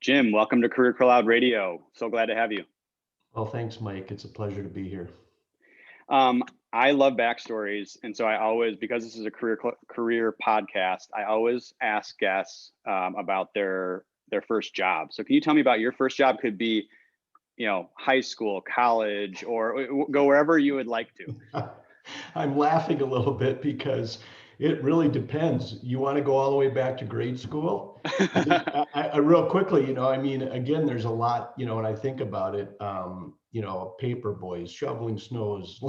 Jim, welcome to Career Cloud Radio. So glad to have you. Well, thanks, Mike. It's a pleasure to be here. I love backstories, and so I always, because this is a career podcast, I always ask guests about their first job. So can you tell me about your first job? Could be, high school, college, or go wherever you would like to. I'm laughing a little bit because it really depends. You want to go all the way back to grade school? I real quickly, again, there's a lot, when I think about it, paper boys, shoveling snows,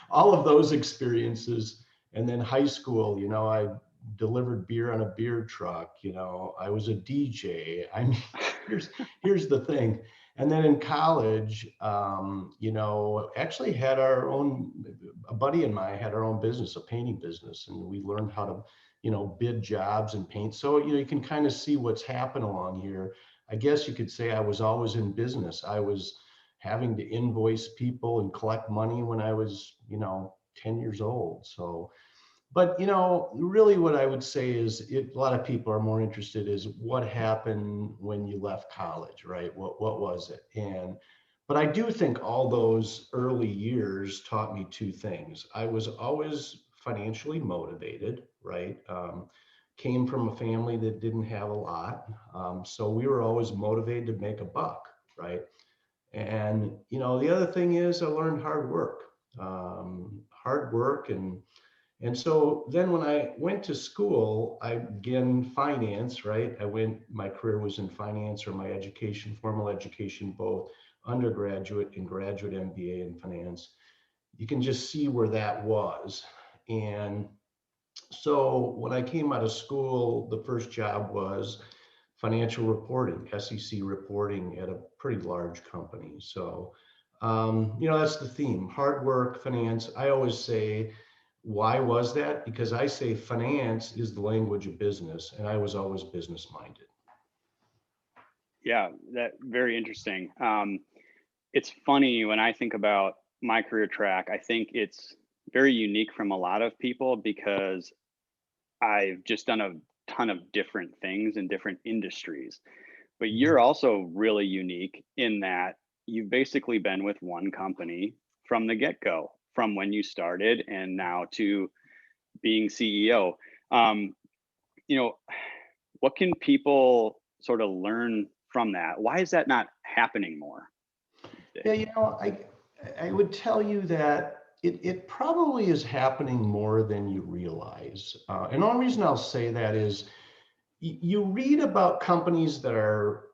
all of those experiences. And then high school, I delivered beer on a beer truck, I was a DJ. Here's the thing. And then in college, actually had a buddy and I had our own business, a painting business, and we learned how to, bid jobs and paint. So, you can kind of see what's happened along here. I guess you could say I was always in business. I was having to invoice people and collect money when I was, 10 years old. So, but, really what I would say is a lot of people are more interested is what happened when you left college, right? What was it? But I do think all those early years taught me two things. I was always financially motivated, right? Came from a family that didn't have a lot. So we were always motivated to make a buck, right? And, the other thing is I learned hard work, and so then when I went to school, I began finance, right? My career was in finance, or my education, formal education, both undergraduate and graduate MBA in finance. You can just see where that was. And so when I came out of school, the first job was financial reporting, SEC reporting at a pretty large company. So, that's the theme, hard work, finance. I always say, why was that? Because I say finance is the language of business, and I was always business minded. Yeah, that very interesting. It's funny when I think about my career track, I think it's very unique from a lot of people because I've just done a ton of different things in different industries. But you're also really unique in that you've basically been with one company from the get-go, from when you started and now to being CEO. What can people sort of learn from that? Why is that not happening more? Yeah, I would tell you that it probably is happening more than you realize. And the only reason I'll say that is you read about companies that are,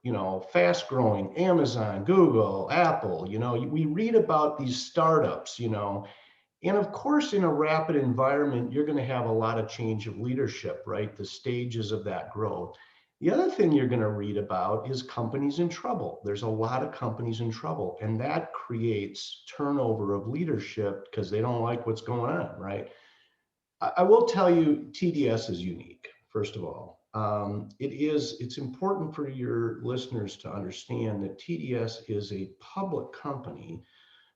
fast growing, Amazon, Google, Apple, we read about these startups, and of course, in a rapid environment, you're going to have a lot of change of leadership, right? The stages of that growth. The other thing you're going to read about is companies in trouble. There's a lot of companies in trouble, and that creates turnover of leadership because they don't like what's going on, right? I will tell you, TDS is unique, first of all. It's important for your listeners to understand that TDS is a public company,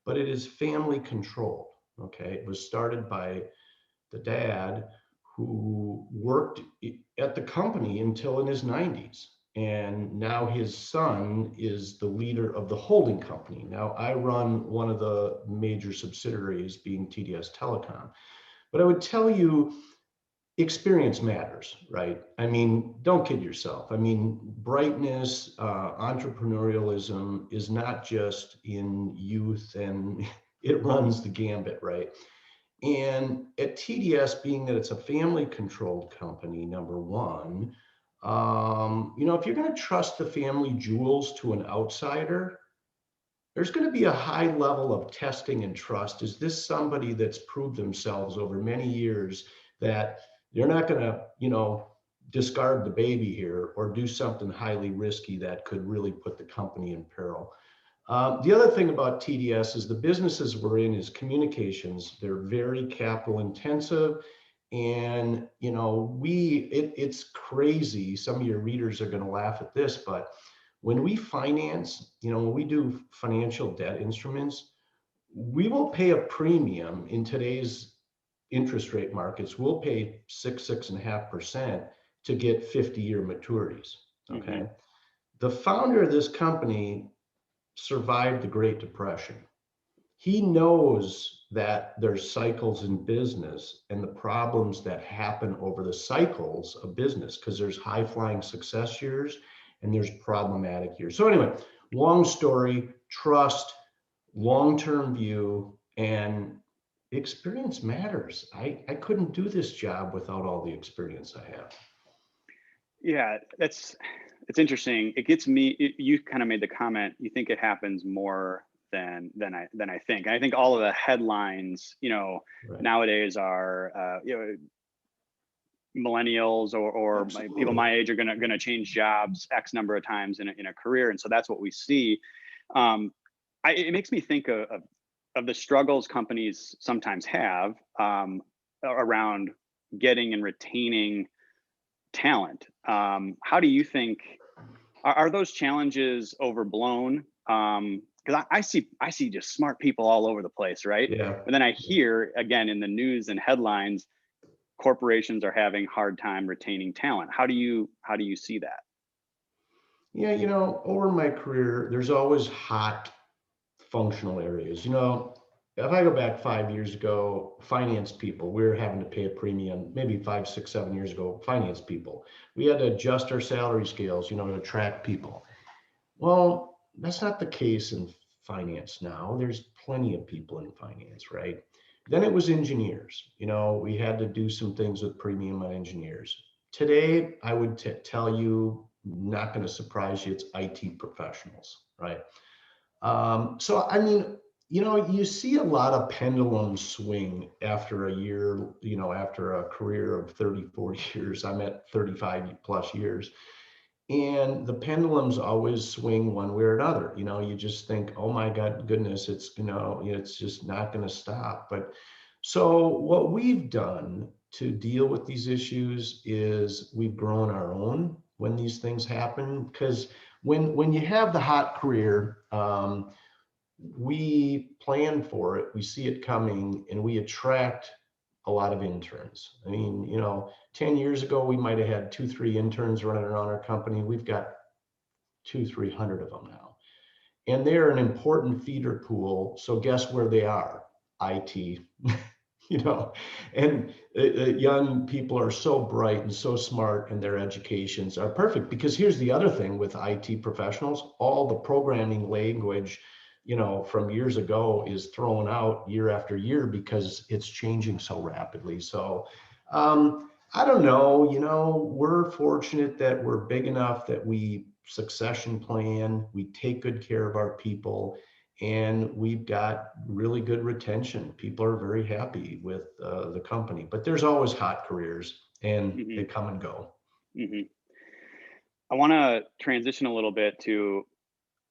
but it is family controlled. Okay, it was started by the dad who worked at the company until in his 90s. And now his son is the leader of the holding company. Now I run one of the major subsidiaries, being TDS Telecom. But I would tell you, experience matters, right? Don't kid yourself. Brightness, entrepreneurialism is not just in youth, and it runs the gambit, right? And at TDS, being that it's a family controlled company, number one, if you're going to trust the family jewels to an outsider, there's going to be a high level of testing and trust. Is this somebody that's proved themselves over many years that they're not going to, discard the baby here or do something highly risky that could really put the company in peril? The other thing about TDS is the businesses we're in is communications. They're very capital intensive. And, it's crazy. Some of your readers are going to laugh at this, but when we finance, when we do financial debt instruments, we will pay a premium in today's interest rate markets. We'll pay 6.5% to get 50-year maturities. Okay. Mm-hmm. the founder of this company survived the Great Depression. He knows that there's cycles in business and the problems that happen over the cycles of business, because there's high flying success years and there's problematic years. So anyway, long story, trust, long-term view, and experience matters. I couldn't do this job without all the experience I have. Yeah, it's interesting. It gets me. You kind of made the comment. You think it happens more than I think. And I think all of the headlines, Right. nowadays are, millennials or people my age are gonna change jobs X number of times in a career, and so that's what we see. It makes me think of the struggles companies sometimes have around getting and retaining talent. How do you think are those challenges overblown? Because I see just smart people all over the place, right? Yeah. But then I hear again in the news and headlines, corporations are having hard time retaining talent. How do you see that? Yeah, over my career, there's always hot functional areas. If I go back 5 years ago, finance people, we were having to pay a premium, maybe 5, 6, 7 years ago, finance people. We had to adjust our salary scales, to attract people. Well, that's not the case in finance now. There's plenty of people in finance, right? Then it was engineers. We had to do some things with premium on engineers. Today, I would tell you, not going to surprise you, it's IT professionals, right? So, I mean, you see a lot of pendulum swing after a year, after a career of 34 years. I'm at 35 plus years. And the pendulums always swing one way or another. You just think, oh my goodness, it's just not going to stop. But so what we've done to deal with these issues is we've grown our own when these things happen. Because when you have the hot career, we plan for it, we see it coming, and we attract a lot of interns. I mean, 10 years ago, we might have had 2, 3 interns running around our company. We've got 200-300 of them now. And they're an important feeder pool. So guess where they are? IT, and young people are so bright and so smart, and their educations are perfect. Because here's the other thing with IT professionals, all the programming language from years ago is thrown out year after year because it's changing so rapidly. So I don't know, we're fortunate that we're big enough that we succession plan, we take good care of our people, and we've got really good retention. People are very happy with the company, but there's always hot careers, and they come and go. Mm-hmm. I want to transition a little bit to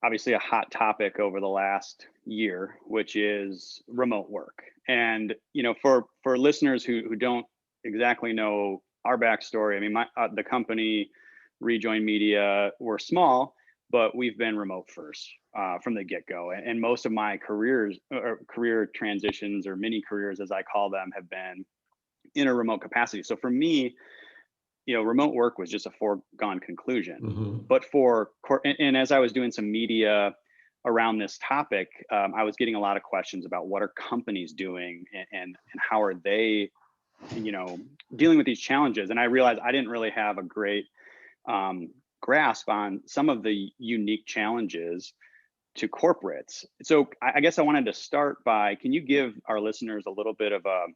obviously a hot topic over the last year, which is remote work. And for listeners who don't exactly know our backstory, I mean, the company Rejoin Media, we're small, but we've been remote first from the get-go. And most of my career transitions, or mini careers as I call them, have been in a remote capacity. So for me, remote work was just a foregone conclusion. Mm-hmm. But and as I was doing some media around this topic, I was getting a lot of questions about what are companies doing and how are they, dealing with these challenges. And I realized I didn't really have a great grasp on some of the unique challenges to corporates. So I guess I wanted to start by, can you give our listeners a little bit of a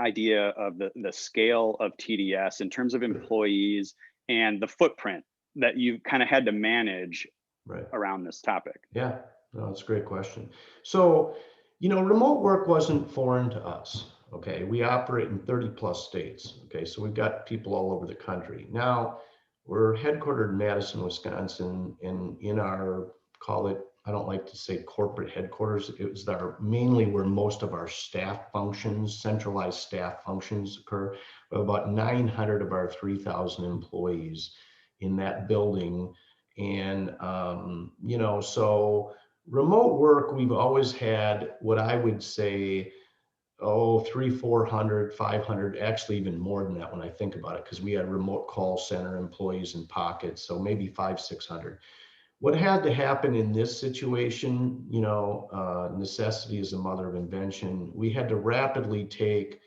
idea of the scale of TDS in terms of employees and the footprint that you kind of had to manage around this topic? Yeah, no, that's a great question. So, remote work wasn't foreign to us. Okay, we operate in 30 plus states. Okay, so we've got people all over the country. Now, we're headquartered in Madison, Wisconsin, and in our, call it, I don't like to say corporate headquarters. It was mainly where most of our staff functions, centralized staff functions occur. We have about 900 of our 3,000 employees in that building. And, so remote work, we've always had what I would say 300, 400, 500, actually even more than that when I think about it, because we had remote call center employees in pockets, so maybe 500, 600. What had to happen in this situation, necessity is the mother of invention. We had to rapidly take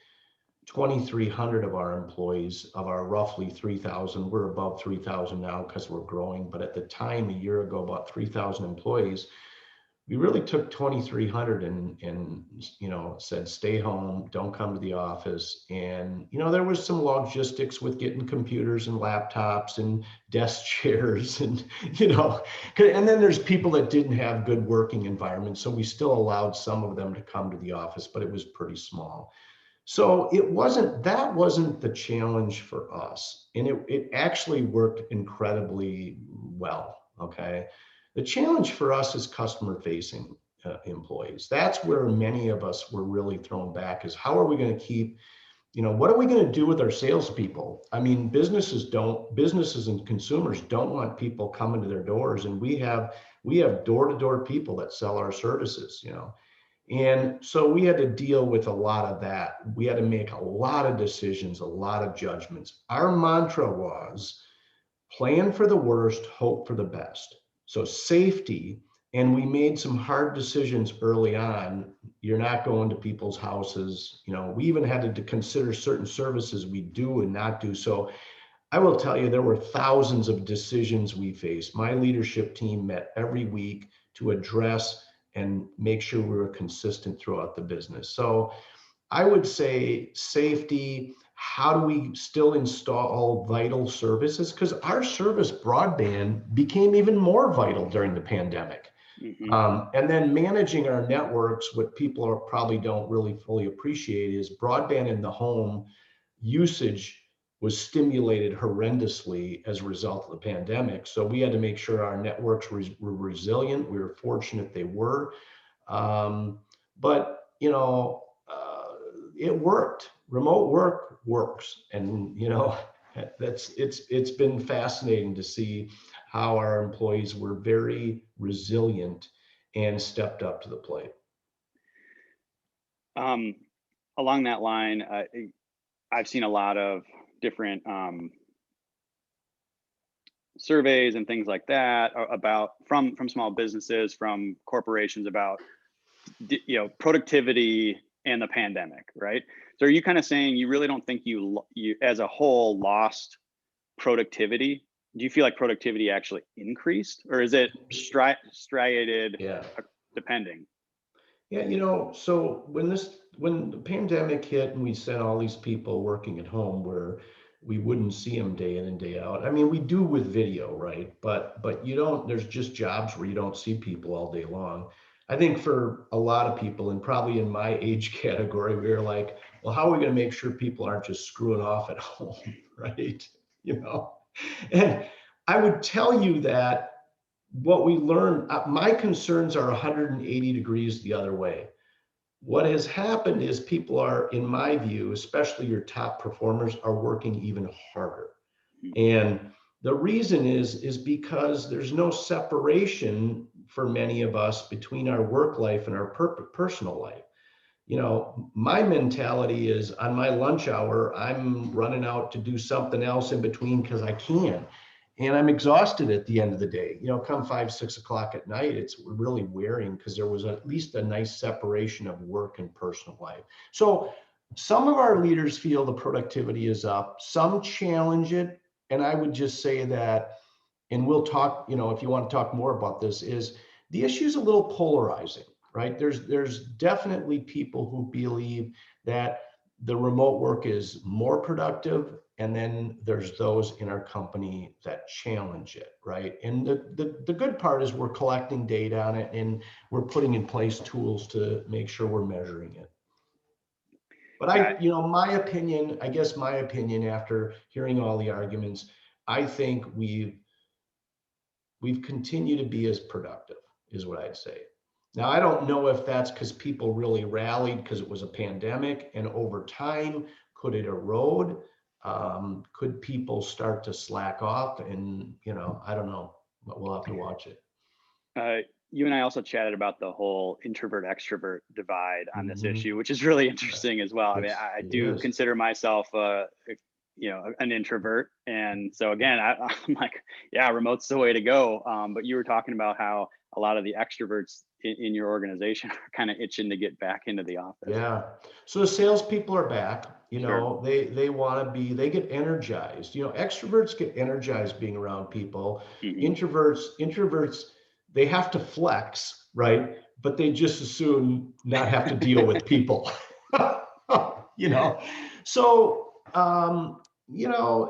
2,300 of our employees, of our roughly 3,000. We're above 3,000 now because we're growing, but at the time, a year ago, about 3,000 employees. We really took 2,300 and said, stay home, don't come to the office. And, there was some logistics with getting computers and laptops and desk chairs and, and then there's people that didn't have good working environments. So we still allowed some of them to come to the office, but it was pretty small. So that wasn't the challenge for us. And it actually worked incredibly well. Okay. The challenge for us is customer facing employees. That's where many of us were really thrown back, is how are we going to keep, what are we going to do with our salespeople? I mean, businesses and consumers don't want people coming to their doors. And we have door-to-door people that sell our services, And so we had to deal with a lot of that. We had to make a lot of decisions, a lot of judgments. Our mantra was plan for the worst, hope for the best. So safety, and we made some hard decisions early on. You're not going to people's houses. We even had to consider certain services we do and not do. So I will tell you, there were thousands of decisions we faced. My leadership team met every week to address and make sure we were consistent throughout the business. So I would say safety. How do we still install vital services? Because our service broadband became even more vital during the pandemic. Mm-hmm. And then managing our networks, what people probably don't really fully appreciate is broadband in the home usage was stimulated horrendously as a result of the pandemic. So we had to make sure our networks were resilient. We were fortunate they were. But it worked. Remote work works, and it's been fascinating to see how our employees were very resilient and stepped up to the plate. Along that line, I've seen a lot of different surveys and things like that about from small businesses, from corporations, about productivity and the pandemic, right? So are you kind of saying you really don't think you as a whole lost productivity? Do you feel like productivity actually increased, or is it striated? Yeah. Depending? Yeah, so when the pandemic hit and we sent all these people working at home where we wouldn't see them day in and day out. I mean, we do with video, right? But there's just jobs where you don't see people all day long. I think for a lot of people, and probably in my age category, we were like, well, how are we going to make sure people aren't just screwing off at home, right? And I would tell you that what we learned, my concerns are 180 degrees the other way. What has happened is people are, in my view, especially your top performers, are working even harder. And the reason is because there's no separation for many of us between our work life and our personal life. My mentality is on my lunch hour, I'm running out to do something else in between because I can. And I'm exhausted at the end of the day. Come 5, 6 o'clock at night, it's really wearing because there was at least a nice separation of work and personal life. So some of our leaders feel the productivity is up, some challenge it. And I would just say that, and we'll talk, if you want to talk more about this, is the issue is a little polarizing, right? There's definitely people who believe that the remote work is more productive. And then there's those in our company that challenge it, right? And the good part is we're collecting data on it and we're putting in place tools to make sure we're measuring it. But my opinion after hearing all the arguments, I think we've continued to be as productive, is what I'd say. Now, I don't know if that's because people really rallied because it was a pandemic, and over time, could it erode? Could people start to slack off? And, I don't know, but we'll have to watch it. you and I also chatted about the whole introvert extrovert divide on this Mhm. issue, which is really interesting as well. I mean, I It do is. consider myself an introvert, and so again, I'm like, yeah, remote's the way to go. But you were talking about how a lot of the extroverts in your organization are kind of itching to get back into the office. Yeah. So the salespeople are back. Sure. They want to be. They get energized. Extroverts get energized being around people. Hmm. Introverts, they have to flex, right? But they just as soon not have to deal with people. you know. So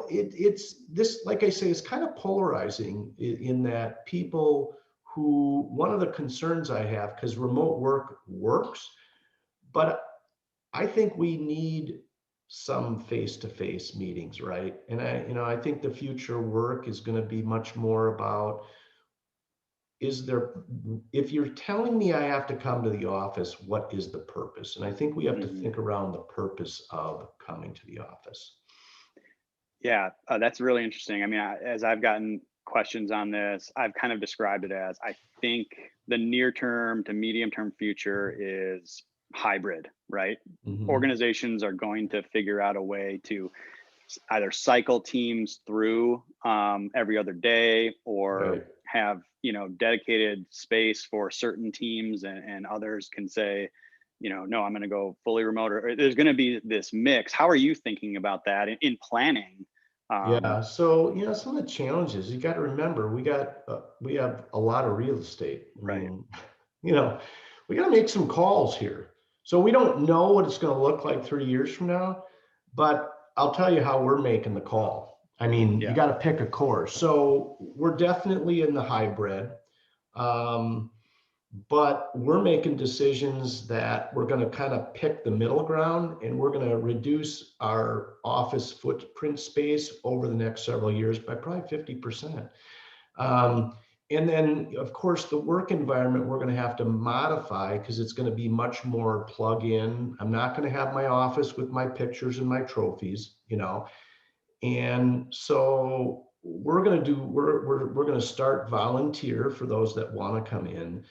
it's this. Like I say, it's kind of polarizing in that people who. One of the concerns I have, because remote work works, but I think we need some face-to-face meetings, right? And I think the future work is going to be much more about, if you're telling me I have to come to the office, what is the purpose? And I think we have to Hmm. think around the purpose of coming to the office. Yeah, that's really interesting. I mean, as I've gotten questions on this, I've kind of described it as I think the near term to medium term future is hybrid, right? Hmm. Organizations are going to figure out a way to either cycle teams through every other day, or Right. have dedicated space for certain teams, and others can say, no, I'm going to go fully remote, or there's going to be this mix. How are you thinking about that in planning? Yeah. So, some of the challenges you got to remember, we have a lot of real estate. I Right. mean, you know, we got to make some calls here. So we don't know what it's going to look like 3 years from now, but I'll tell you how we're making the call. I mean, you Yeah. got to pick a course. So we're definitely in the hybrid. Um, but we're making decisions that we're going to kind of pick the middle ground, and we're going to reduce our office footprint space over the next several years by probably 50%. Um, and then, of course, the work environment we're going to have to modify, because it's going to be much more plug in. I'm not going to have my office with my pictures and my trophies. And so we're going to start volunteer for those that want to come in.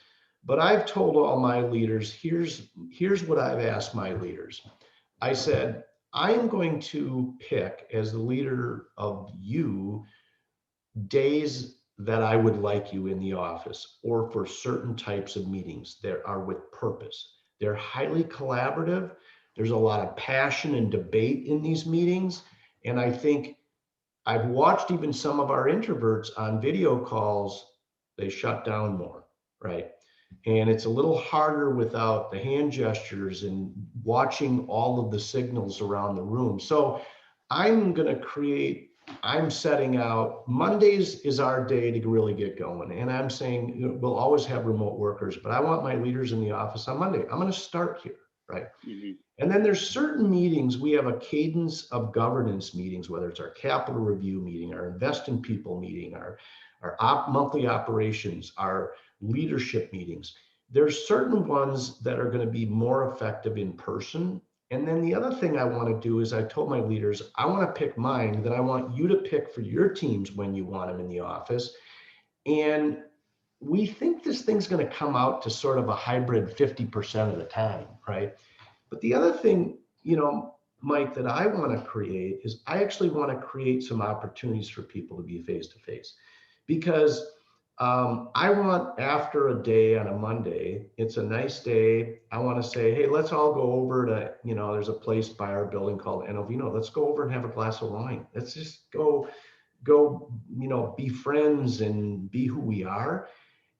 But I've told all my leaders, here's what I've asked my leaders. I said, I am going to pick, as the leader of you, days that I would like you in the office, or for certain types of meetings that are with purpose. They're highly collaborative. There's a lot of passion and debate in these meetings. And I think I've watched even some of our introverts on video calls, they shut down more, right? And it's a little harder without the hand gestures and watching all of the signals around the room. So I'm going to I'm setting out, Mondays is our day to really get going. And I'm saying, we'll always have remote workers, but I want my leaders in the office on Monday. I'm going to start here, right? Hmm. And then there's certain meetings, we have a cadence of governance meetings, whether it's our capital review meeting, our invest in people meeting, our monthly operations, our leadership meetings. There's certain ones that are going to be more effective in person. And then the other thing I want to do is, I told my leaders, I want to pick mine, that I want you to pick for your teams when you want them in the office. And we think this thing's going to come out to sort of a hybrid 50% of the time, right? But the other thing, Mike, that I want to create is, I actually want to create some opportunities for people to be face to face, because I want, after a day on a Monday, it's a nice day. I want to say, hey, let's all go over to, there's a place by our building called Enovino. Let's go over and have a glass of wine. Let's just go, be friends and be who we are.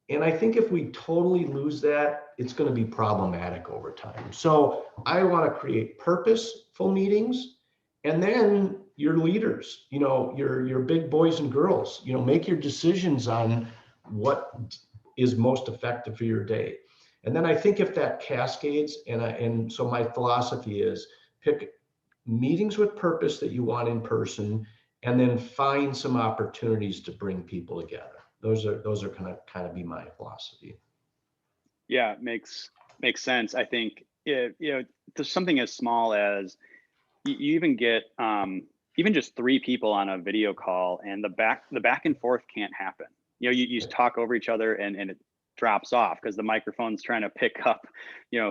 And I think if we totally lose that, it's going to be problematic over time. So I want to create purposeful meetings, and then your leaders, your big boys and girls, make your decisions on what is most effective for your day. And then I think if that cascades, and so my philosophy is, pick meetings with purpose that you want in person, and then find some opportunities to bring people together. Those are kind of be my philosophy. Yeah, makes sense. I think there's something as small as you even get even just three people on a video call, and the back and forth can't happen. You talk over each other, and it drops off because the microphone's trying to pick up,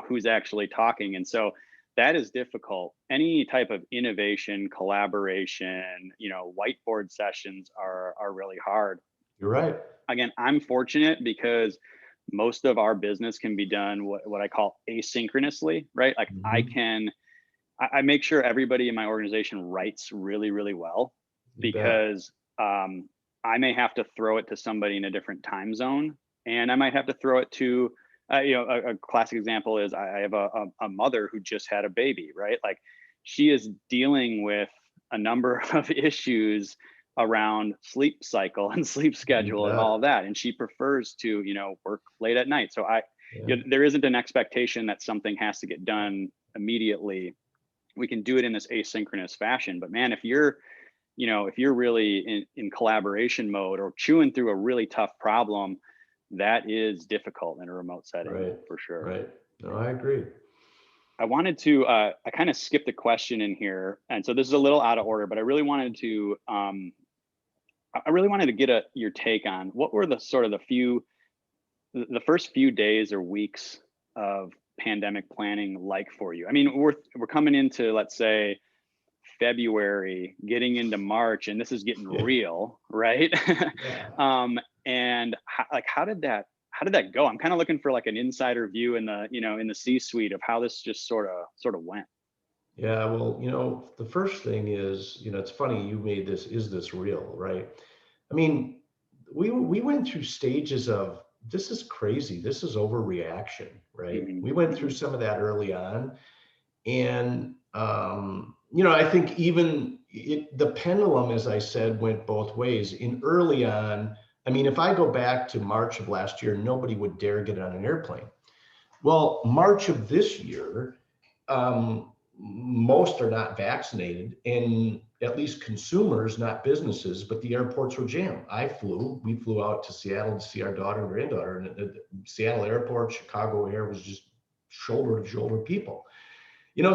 who's actually talking. And so that is difficult. Any type of innovation, collaboration, whiteboard sessions are really hard. You're right. Again, I'm fortunate because most of our business can be done what I call asynchronously, right? Like I make sure everybody in my organization writes really, really well, because I may have to throw it to somebody in a different time zone, and I might have to throw it to, a classic example is I have a mother who just had a baby, right? Like she is dealing with a number of issues around sleep cycle and sleep schedule and all of that. And she prefers to, work late at night. So there isn't an expectation that something has to get done immediately. We can do it in this asynchronous fashion. But man, if you're really in collaboration mode or chewing through a really tough problem, that is difficult in a remote setting, for sure. Right. No, I agree. I wanted to, I kind of skipped a question in here. And so this is a little out of order, but I really wanted to get your take on what were the sort of the first few days or weeks of pandemic planning like for you? I mean, we're coming into, let's say, February, getting into March, and this is getting real, right? And how did that go? I'm kind of looking for like an insider view in the C-suite of how this just sort of went. Yeah, well, the first thing is, it's funny you made this, is this real, right? I mean, we went through stages of, this is crazy, this is overreaction, right? We went through some of that early on. And, I think even the pendulum, as I said, went both ways. In early on, I mean, if I go back to March of last year, nobody would dare get on an airplane. Well, March of this year, most are not vaccinated, and at least consumers, not businesses, but the airports were jammed. We flew out to Seattle to see our daughter and granddaughter, and the Seattle airport, Chicago Air was just shoulder to shoulder people.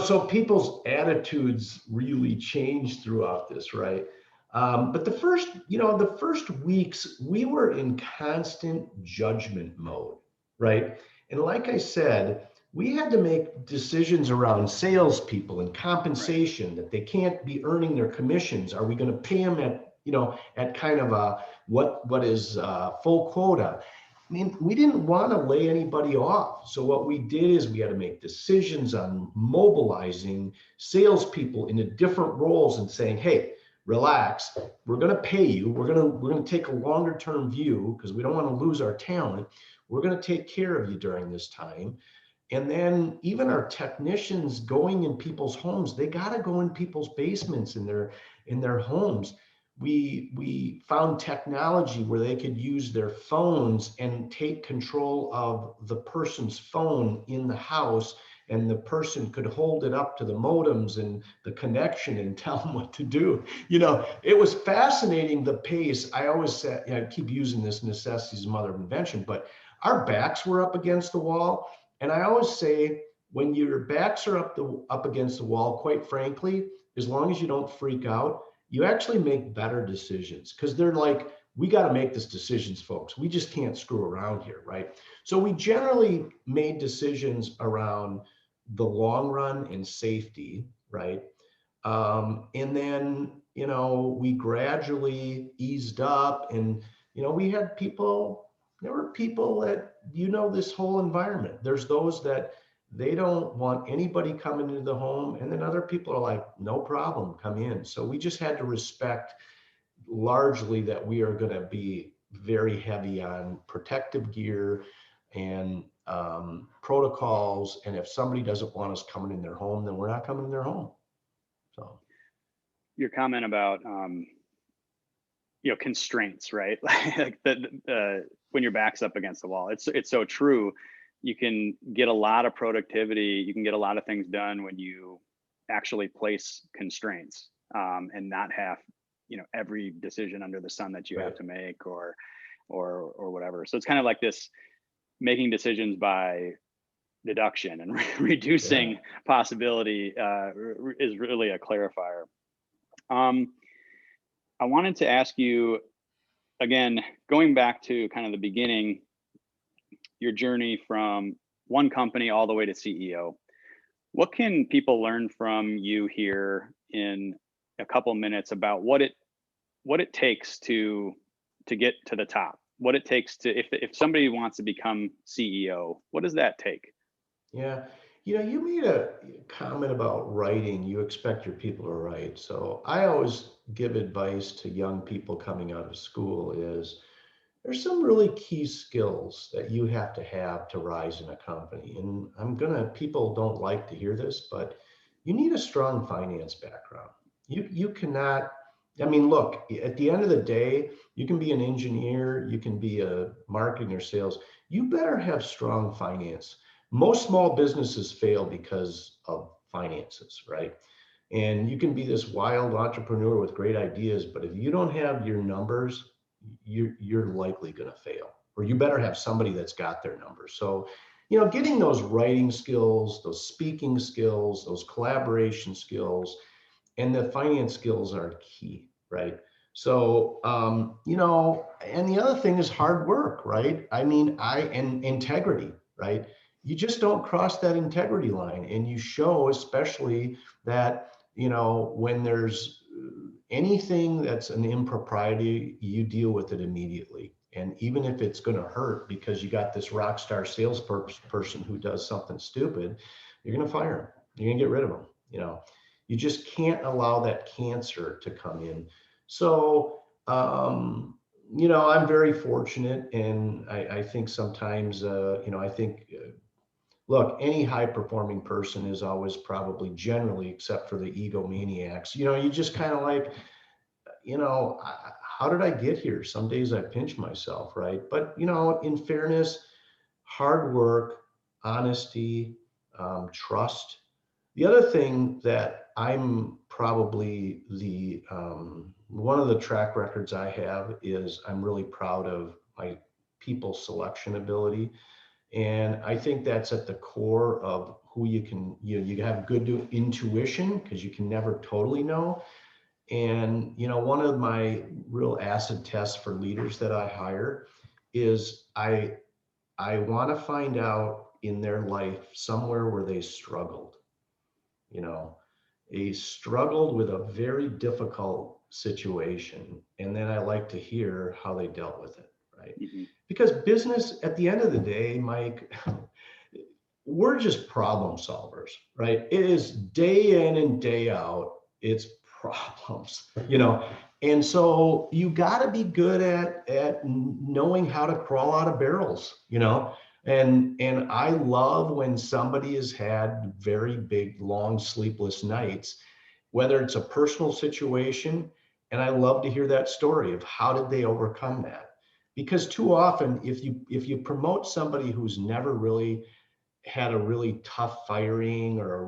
So people's attitudes really changed throughout this, right? But the first weeks, we were in constant judgment mode, right? And like I said, we had to make decisions around salespeople and compensation, that they can't be earning their commissions. Are we going to pay them at kind of a what is full quota? I mean, we didn't want to lay anybody off. So what we did is we had to make decisions on mobilizing salespeople into different roles and saying, hey, relax, we're going to pay you. We're going to take a longer term view because we don't want to lose our talent. We're going to take care of you during this time. And then even our technicians going in people's homes, they got to go in people's basements in their homes. We found technology where they could use their phones and take control of the person's phone in the house, and the person could hold it up to the modems and the connection and tell them what to do. It was fascinating, the pace. I always say, I keep using this, necessity is the mother of invention, but our backs were up against the wall. And I always say, when your backs are up against the wall, quite frankly, as long as you don't freak out, you actually make better decisions, because they're like, we got to make these decisions, folks. We just can't screw around here, right? So we generally made decisions around the long run and safety, right? And then, we gradually eased up, and, we had people, there were people that, this whole environment, there's those that they don't want anybody coming into the home. And then other people are like, no problem, come in. So we just had to respect largely that we are going to be very heavy on protective gear and protocols. And if somebody doesn't want us coming in their home, then we're not coming in their home. So your comment about, constraints, right? Like when your back's up against the wall, it's so true. You can get a lot of productivity. You can get a lot of things done when you actually place constraints, and not have, every decision under the sun that you have to make or whatever. So it's kind of like this making decisions by deduction and reducing possibility is really a clarifier. I wanted to ask you, again, going back to kind of the beginning, your journey from one company all the way to CEO. What can people learn from you here in a couple minutes about what it takes to get to the top? What it takes to, if somebody wants to become CEO, what does that take? Yeah. You made a comment about writing. You expect your people to write. So I always give advice to young people coming out of school is there's some really key skills that you have to rise in a company. And people don't like to hear this, but you need a strong finance background. You cannot, I mean, look, at the end of the day, you can be an engineer, you can be a marketing or sales. You better have strong finance. Most small businesses fail because of finances, right? And you can be this wild entrepreneur with great ideas, but if you don't have your numbers, you're likely going to fail. Or you better have somebody that's got their numbers. So, getting those writing skills, those speaking skills, those collaboration skills, and the finance skills are key, right? So, and the other thing is hard work, right? I mean, and integrity, right? You just don't cross that integrity line, and you show, especially that, when there's anything that's an impropriety, you deal with it immediately. And even if it's going to hurt because you got this rock star salesperson who does something stupid, you're going to fire him. You're going to get rid of him. You just can't allow that cancer to come in. So, I'm very fortunate, and I think sometimes, look, any high performing person is always probably generally, except for the egomaniacs, you just kind of like, how did I get here? Some days I pinch myself, right? But, in fairness, hard work, honesty, trust. The other thing that I'm probably one of the track records I have is I'm really proud of my people selection ability. And I think that's at the core of who you have good intuition, because you can never totally know. And, one of my real acid tests for leaders that I hire is I want to find out in their life somewhere where they struggled. They struggled with a very difficult situation. And then I like to hear how they dealt with it, right? Mm-hmm. Because business, at the end of the day, Mike, we're just problem solvers, right? It is day in and day out, it's problems, And so you got to be good at knowing how to crawl out of barrels, And I love when somebody has had very big, long, sleepless nights, whether it's a personal situation, and I love to hear that story of how did they overcome that. Because too often, if you promote somebody who's never really had a really tough firing or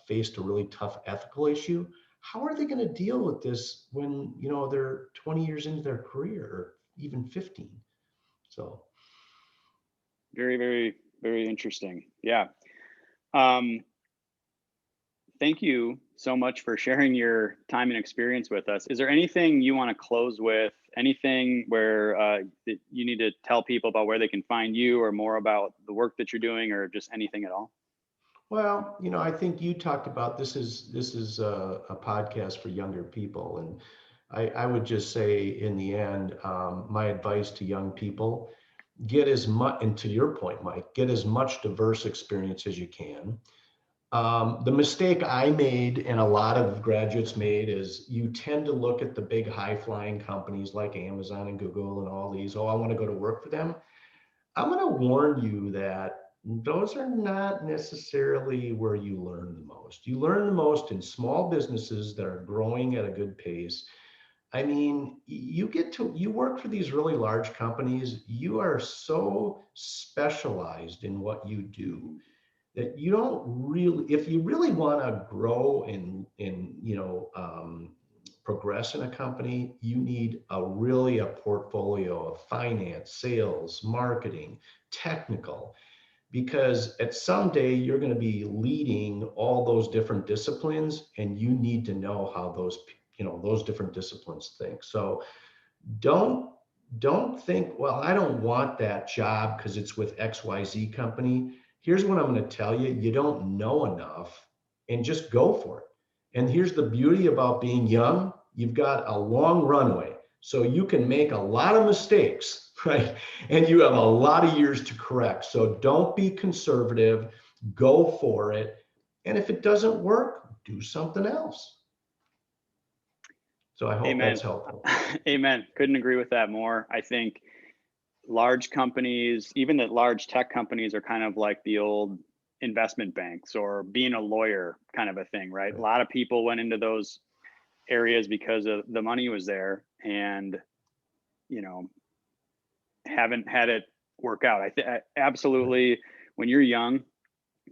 faced a really tough ethical issue, how are they going to deal with this when they're 20 years into their career, or even 15? So Very, very, very interesting. Yeah. Thank you so much for sharing your time and experience with us. Is there anything you want to close with? Anything where that you need to tell people about where they can find you, or more about the work that you're doing, or just anything at all? well, I think you talked about this is a podcast for younger people, and I would just say in the end, my advice to young people: get as much, and to your point, Mike, get as much diverse experience as you can. The mistake I made, and a lot of graduates made, is you tend to look at the big high flying companies like Amazon and Google and all these. Oh, I want to go to work for them. I'm going to warn you that those are not necessarily where you learn the most. You learn the most in small businesses that are growing at a good pace. I mean, you work for these really large companies. You are so specialized in what you do that you don't really, if you really want to grow and progress in a company, you need a portfolio of finance, sales, marketing, technical, because at some day you're going to be leading all those different disciplines, and you need to know how those different disciplines think. So don't don't think, well, I don't want that job because it's with XYZ company. Here's what I'm going to tell you. You don't know enough, and just go for it. And here's the beauty about being young. You've got a long runway. So you can make a lot of mistakes, right? And you have a lot of years to correct. So don't be conservative, go for it. And if it doesn't work, do something else. So I hope Amen. that's helpful. Amen. Couldn't agree with that more. I think large companies, even the large tech companies, are kind of like the old investment banks or being a lawyer kind of a thing, right? A lot of people went into those areas because of the money was there, and haven't had it work out. Absolutely, when you're young,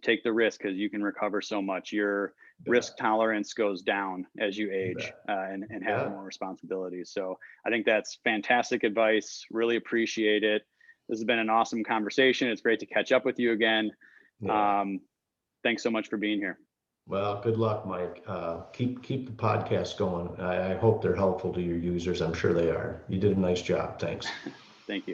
take the risk because you can recover so much. Your risk tolerance goes down as you age and have more responsibilities. So I think that's fantastic advice. Really appreciate it. This has been an awesome conversation. It's great to catch up with you again. Thanks so much for being here. Well, good luck, Mike. Keep the podcast going. I hope they're helpful to your users. I'm sure they are. You did a nice job. Thanks. Thank you.